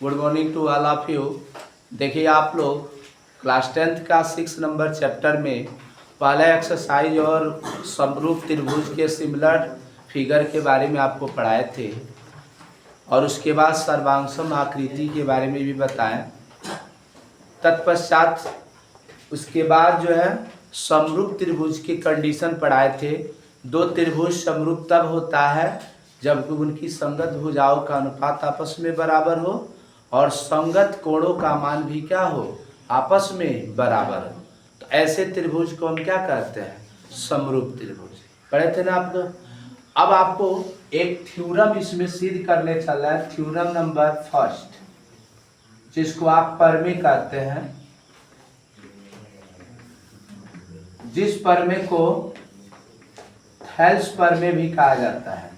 Good morning to all of you. देखिए आप लोग क्लास 10th का 6 नंबर चैप्टर में पहला एक्सरसाइज और समरूप त्रिभुज के सिमिलर फिगर के बारे में आपको पढ़ाए थे और उसके बाद सर्वांगसम आकृति के बारे में भी बताएं। तत्पश्चात उसके बाद जो है समरूप त्रिभुज की कंडीशन पढ़ाए थे। दो त्रिभुज समरूप तब होता है जब उनकी संगत भुजाओं का अनुपात आपस में बराबर हो और संगत कोणों का मान भी क्या हो, आपस में बराबर हो। तो ऐसे त्रिभुज को हम क्या कहते हैं, समरूप त्रिभुज। पढ़े थे ना आप लोग। अब आपको एक थ्योरम इसमें सिद्ध करने चल रहा है, थ्योरम नंबर फर्स्ट, जिसको आप परमे कहते हैं, जिस परमे को थेल्स परमे भी कहा जाता है।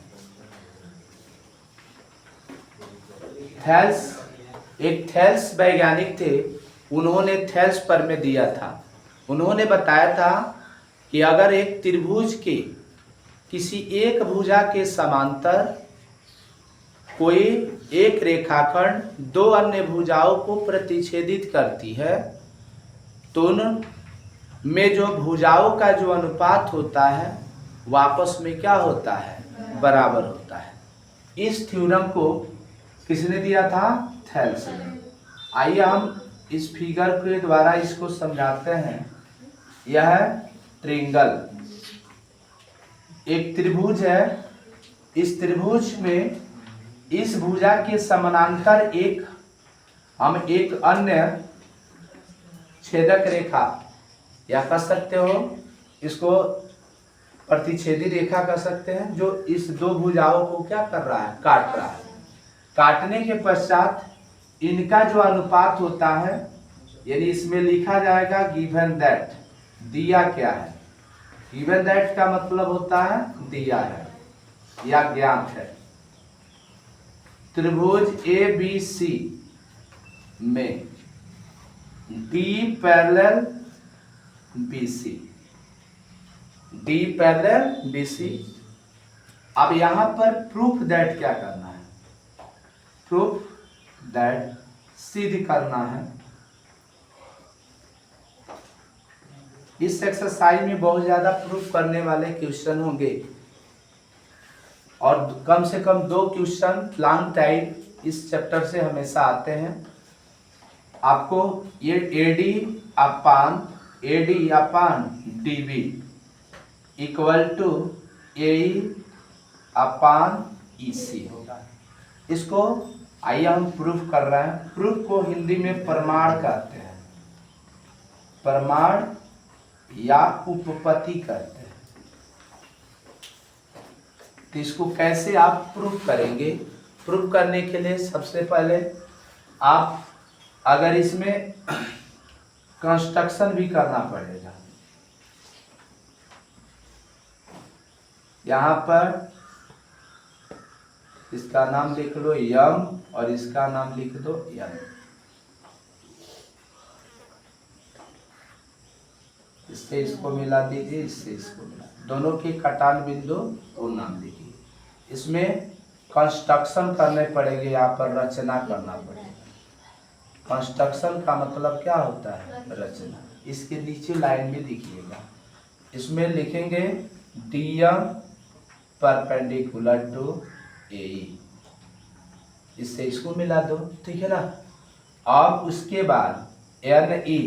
थेल्स, एक थेल्स वैज्ञानिक थे, उन्होंने थेल्स परमे दिया था। उन्होंने बताया था कि अगर एक त्रिभुज के किसी एक भुजा के समांतर कोई एक रेखाखंड दो अन्य भुजाओं को प्रतिच्छेदित करती है तो उन में जो भुजाओं का जो अनुपात होता है वो आपस में क्या होता है, बराबर होता है। इस थ्योरम को किसने दिया था, थेल्स ने। आइए हम इस फिगर के द्वारा इसको समझाते हैं। यह ट्रायंगल एक त्रिभुज है। इस त्रिभुज में इस भुजा के समानांतर हम एक अन्य छेदक रेखा या कह सकते हो इसको प्रतिच्छेदी रेखा कह सकते हैं, जो इस दो भुजाओं को क्या कर रहा है, काट रहा है। काटने के पश्चात इनका जो अनुपात होता है, यानी इसमें लिखा जाएगा गिवन दैट, दिया क्या है। गिवन दैट का मतलब होता है दिया है या ज्ञात है। त्रिभुज ए बी सी में D parallel B C, D parallel B C. अब यहां पर प्रूफ दैट क्या करना है, प्रूफ दैट सिद्ध करना है। इस एक्सरसाइज में बहुत ज्यादा प्रूफ करने वाले क्वेश्चन होंगे और कम से कम 2 क्वेश्चन लॉन्ग टाइम इस चैप्टर से हमेशा आते हैं। आपको ये AD upon DB equal to A upon EC होगा। इसको आइए हम प्रूफ कर रहे हैं। प्रूफ को हिंदी में प्रमाण कहते हैं, प्रमाण या उपपत्ति कहते हैं। तो इसको कैसे आप प्रूफ करेंगे, प्रूफ करने के लिए सबसे पहले आप अगर इसमें कंस्ट्रक्शन भी करना पड़ेगा। यहां पर इसका नाम लिख लो यम और इसका नाम लिख दो यम। इससे इसको मिला दीजिए, इससे इसको मिला, दोनों के कटान बिंदु को नाम लिखिए। इसमें कंस्ट्रक्शन करने पड़ेंगे, यहाँ पर रचना करना पड़ेगा। कंस्ट्रक्शन का मतलब क्या होता है, रचना। इसके नीचे लाइन में लिखिएगा, इसमें लिखेंगे डीएम परपेंडिकुलर टू ए, इससे इसको मिला दो, ठीक है ना। अब उसके बाद N E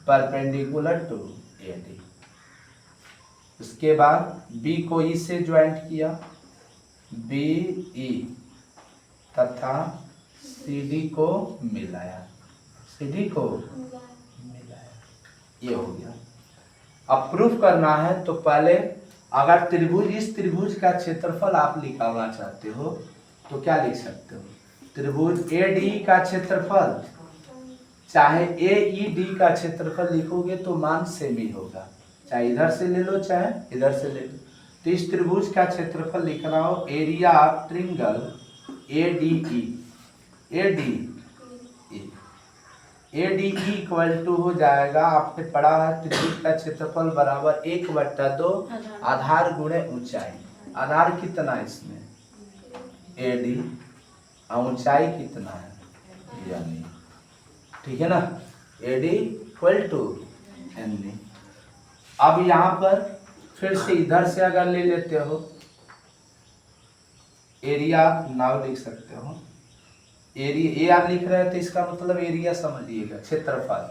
perpendicular to A D, उसके बाद बी को ई से ज्वाइंट किया, बी ई तथा सी डी को मिलाया, सी डी को मिलाया, ये हो गया। अब प्रूफ करना है तो पहले अगर त्रिभुज, इस त्रिभुज का क्षेत्रफल आप निकालना चाहते हो तो क्या लिख सकते हो, त्रिभुज ए डी का क्षेत्रफल, चाहे ए ई डी का क्षेत्रफल लिखोगे तो मान सेम ही होगा, चाहे इधर से ले लो चाहे इधर से ले लो। तो इस त्रिभुज का क्षेत्रफल लिखना हो area of triangle A D E, A D equal to हो जाएगा, आपने पढ़ा है त्रिभुज का क्षेत्रफल बराबर 1/2 आधार गुणे ऊंचाई। आधार कितना इसमें, ए डी ऊंचाई कितना है, यानी, ठीक है ना, AD इक्वल टू NE। अब यहाँ पर फिर से इधर से अगर ले लेते हो एरिया, नाव लिख सकते हो, एरिया AR लिख रहे हैं तो इसका मतलब एरिया समझिएगा, क्षेत्रफल।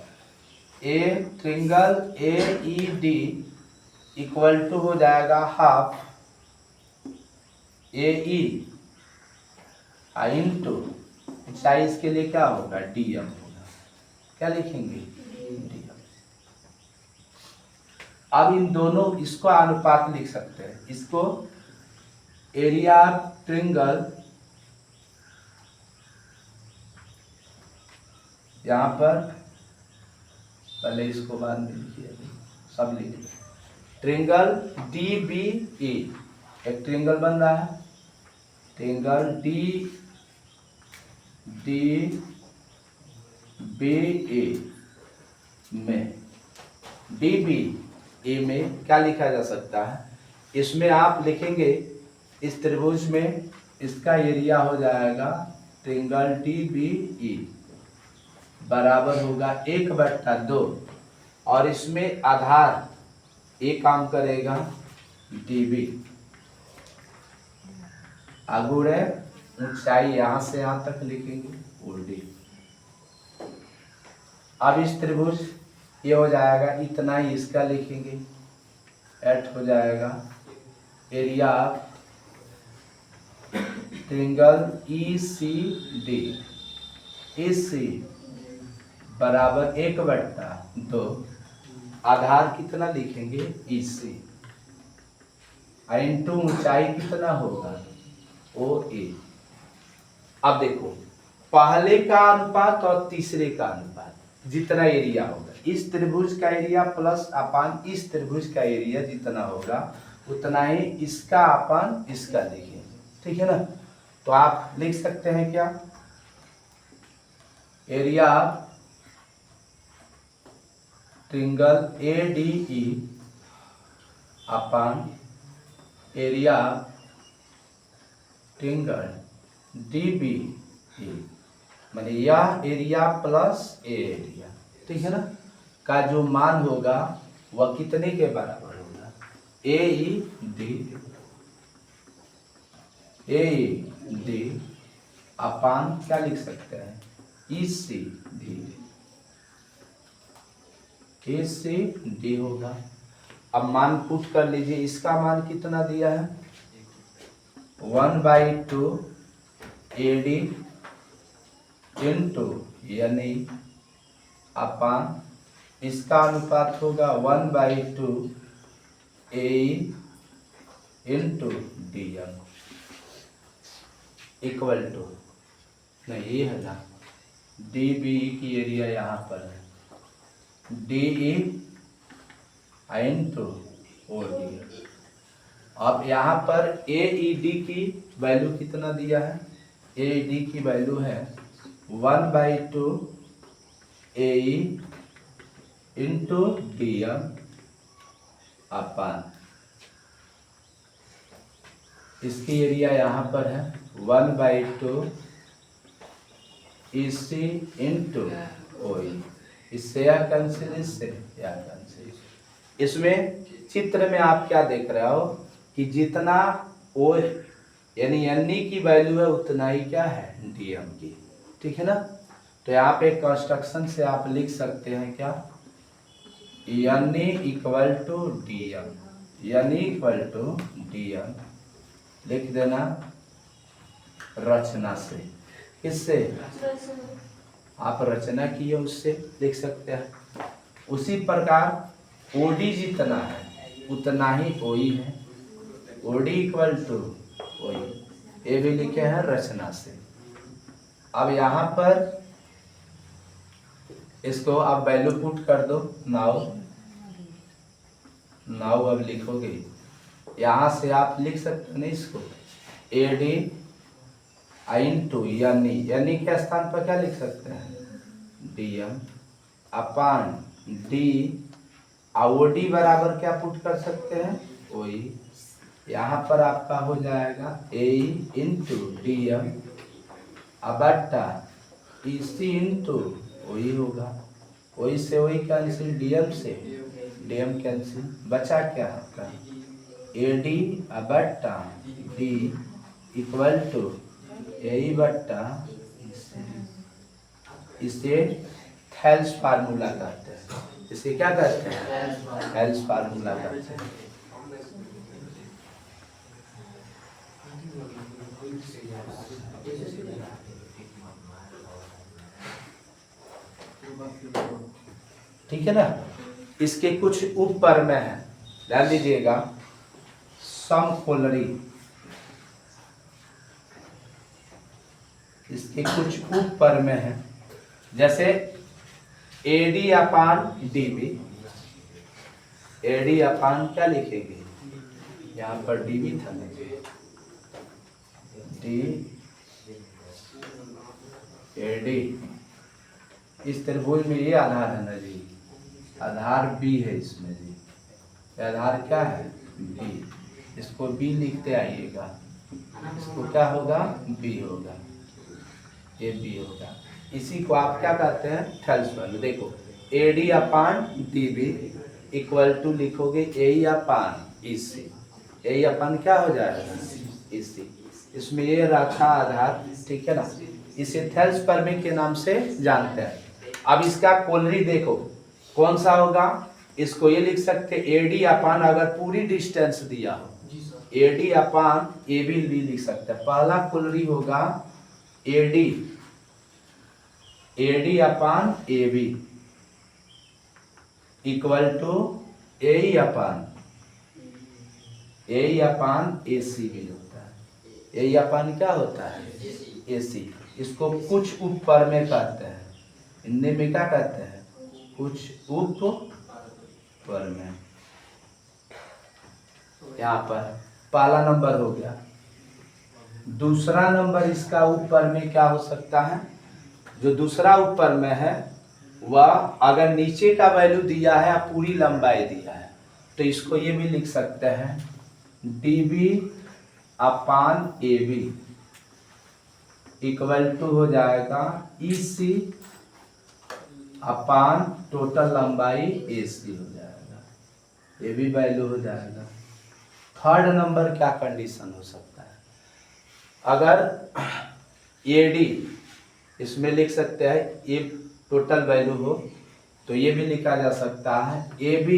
ए ट्रिंगल AED इक्वल टू हो जाएगा हाफ AE इंटू ऊंचाई, इसके लिए क्या होगा, DM होगा। क्या लिखेंगे, DM। अब इन दोनों, इसको अनुपात लिख सकते हैं, इसको एरिया ट्रिंगल, यहाँ पर पहले इसको बाद में लिखिए, सब लिख लिया। ट्रिंगल DBE, एक ट्रिंगल बन रहा है, ट्रिंगल DBE में, DBE में क्या लिखा जा सकता है, इसमें आप लिखेंगे इस त्रिभुज में इसका एरिया हो जाएगा ट्रिंगल DBE बराबर होगा 1/2, और इसमें आधार ए काम करेगा DB, आगुड़े ऊंचाई यहाँ से यहाँ तक लिखेंगे OD। अब इस त्रिभुज ये हो जाएगा इतना ही, इसका लिखेंगे 8 हो जाएगा एरिया ट्रिंगल EC बराबर 1/2, आधार कितना लिखेंगे EC, इंटू ऊंचाई कितना होगा OA। अब देखो पहले का अनुपात और तीसरे का अनुपात, जितना एरिया होगा इस त्रिभुज का एरिया प्लस अपान इस त्रिभुज का एरिया जितना होगा उतना ही इसका अपान इसका लिखेंगे, ठीक है ना। तो आप लिख सकते हैं क्या, एरिया ट्रिंगल ADE अपान एरिया ट्रिंगल DBE, माने यह एरिया प्लस एरिया, ठीक है ना, का जो मान होगा वह कितने के बराबर होगा, AED अपान क्या लिख सकते हैं ECD होगा। अब मान पुट कर लीजिए, इसका मान कितना दिया है 1/2 AD इंटू यानी अपान इसका अनुपात होगा 1/2 AE into DM equal to, नहीं ये है ना, DBE की एरिया यहाँ पर है DE इंटू OD। अब यहाँ पर AED की वैल्यू कितना दिया है, AED की वैल्यू है 1/2 AE इंटू DM अपान इसकी एरिया यहाँ पर है 1/2 EC इंटू OE। इससे या कैंसिल, इससे या कैंसिल। इसमें चित्र में आप क्या देख रहे हो कि जितना O यानी NE की वैल्यू है उतना ही क्या है DM की, ठीक है ना। तो यहाँ पे कंस्ट्रक्शन से आप लिख सकते हैं क्या, NE equal to DM, NE equal to DM लिख देना रचना से, किससे आप रचना किए उससे लिख सकते हैं। उसी प्रकार OD जितना है उतना ही OE है, OD इक्वल टू OE, ये भी लिखे हैं रचना से। अब यहाँ पर इसको आप वैल्यू पुट कर दो, नाउ अब लिखोगे यहाँ से आप लिख सकते हो ना इसको AD इंटू यानी के स्थान पर क्या लिख सकते हैं DM अपान D, OD बराबर क्या पुट कर सकते हैं OE। यहाँ पर आपका हो जाएगा AE इंटू DM बट्टा इसी इंटू वही होगा, वही से वही कैंसिल, डीएम से डीएम कैंसिल, बचा क्या आपका एडी बट्टा डी इक्वल टू ए बट्टा, इसे थेल्स फार्मूला कहते हैं। इसे क्या कहते हैं? थेल्स फार्मूला कहते हैं। ठीक है ना। इसके कुछ ऊपर में है, ध्यान दीजिएगा, समकोलरी, इसके कुछ ऊपर में है, जैसे एडी अपान डीबी, एडी अपान क्या लिखेंगे, यहाँ पर डीबी था ना, डी एडी, इस त्रिभुज में ये आधार है ना जी, आधार बी है इसमें जी, आधार क्या है बी, इसको बी लिखते आइएगा, इसको क्या होगा बी होगा, ये बी होगा। इसी को आप क्या कहते हैं थेल्स फार्मूला। देखो AD upon DB equal to लिखोगे ए अपान ईसी, ए अपान क्या हो जाएगा ईसी, इसमें ये रखा आधार, ठीक है ना, इसे थेल्स फार्मूला के नाम से जानते हैं। अब इसका कोलरी देखो कौन सा होगा, इसको ये लिख सकते एडी अपान, अगर पूरी डिस्टेंस दिया हो एडी अपान ए बी लिख सकते हैं। पहला कोलरी होगा AD, AD upon A B equal to A upon A C भी होता है। ए अपान क्या होता है ए सी, इसको कुछ ऊपर में कहते हैं, हिंदी में क्या कहते हैं कुछ ऊपर में। यहाँ पर पहला नंबर हो गया। दूसरा नंबर इसका ऊपर में क्या हो सकता है, जो दूसरा ऊपर में है वह अगर नीचे का वैल्यू दिया है पूरी लंबाई दिया है तो इसको ये भी लिख सकते हैं dB upon AB equal to हो जाएगा EC अपान टोटल लंबाई AC हो जाएगा, ये भी वैल्यू हो जाएगा। थर्ड नंबर क्या कंडीशन हो सकता है, अगर AD इसमें लिख सकते हैं ये टोटल वैल्यू हो तो ये भी लिखा जा सकता है AB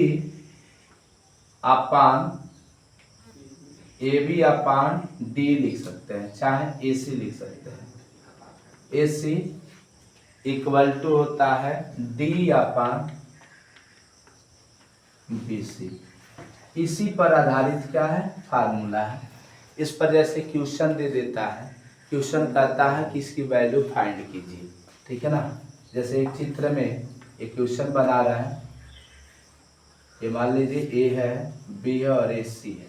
अपान D लिख सकते हैं, चाहे AC लिख सकते हैं। AC इक्वल टू होता है D अपान BC। इसी पर आधारित क्या है फार्मूला है। इस पर जैसे क्वेश्चन दे देता है, क्वेश्चन कहता है कि इसकी वैल्यू फाइंड कीजिए, ठीक है ना। जैसे एक चित्र में एक क्वेश्चन बना रहा है, ये मान लीजिए ए है बी है और ए सी है,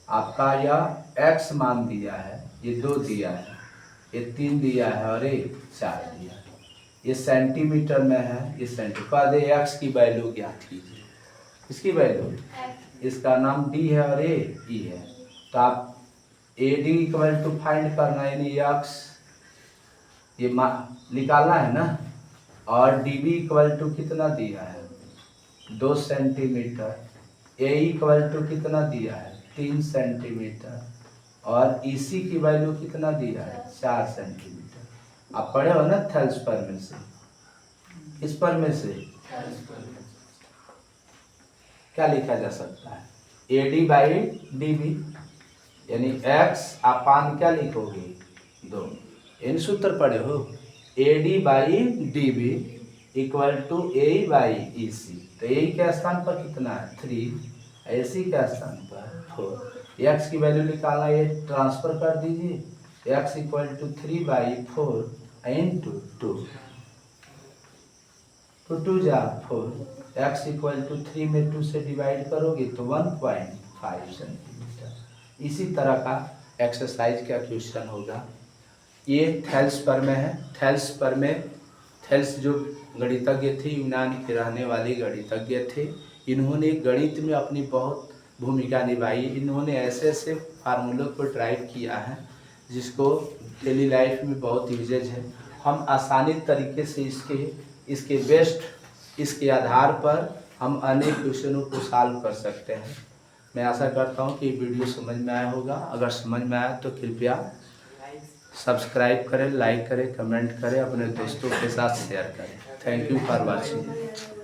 आपका यह एक्स मान दिया है, ये 2 दिया है, ये 3 दिया है और ये 4 दिया है, ये सेंटीमीटर में है, ये सेंटीमीटर दे एक्स की वैल्यू ज्ञात कीजिए, इसकी वैल्यू, इसका नाम डी है और ये ई है, तो आप A D equal to find करना है, यानी एक्स ये निकालना है ना, और डी बी इक्वल टू कितना दिया है 2 सेंटीमीटर, ए इक्वल टू कितना दिया है 3 सेंटीमीटर, और इसी की वैल्यू कितना दिया है 4 सेंटीमीटर। आप पढ़े हो ना थेल्स पर में से, इस पर में से क्या लिखा जा सकता है A D by D B, यानी x अपान क्या लिखोगे 2, इन सूत्र पढ़े हो A D by D B equal to A by E C, तो ए के स्थान पर कितना है 3, ए सी के स्थान पर 4, x की वैल्यू निकालना, ये ट्रांसफर कर दीजिए, x इक्वल टू 3/4 इंटू 2, तो 2 जा 4, x इक्वल टू 3 में 2 से डिवाइड करोगे तो 1.5 सेंटीमीटर। इसी तरह का एक्सरसाइज का क्वेश्चन होगा। ये थेल्स पर में है। थेल्स पर में, थेल्स जो गणितज्ञ थे, यूनान के रहने वाले गणितज्ञ थे, इन्होंने गणित में अपनी बहुत भूमिका निभाई। इन्होंने ऐसे ऐसे फार्मूलों को ड्राइव किया है जिसको डेली लाइफ में बहुत यूजेज है। हम आसानी तरीके से इसके बेस्ट इसके आधार पर हम अनेक क्वेश्चनों को सॉल्व कर सकते हैं। मैं आशा करता हूँ कि वीडियो समझ में आया होगा। अगर समझ में आया तो कृपया सब्सक्राइब करें, लाइक करें, कमेंट करें, अपने दोस्तों के साथ शेयर करें। Thank you for watching.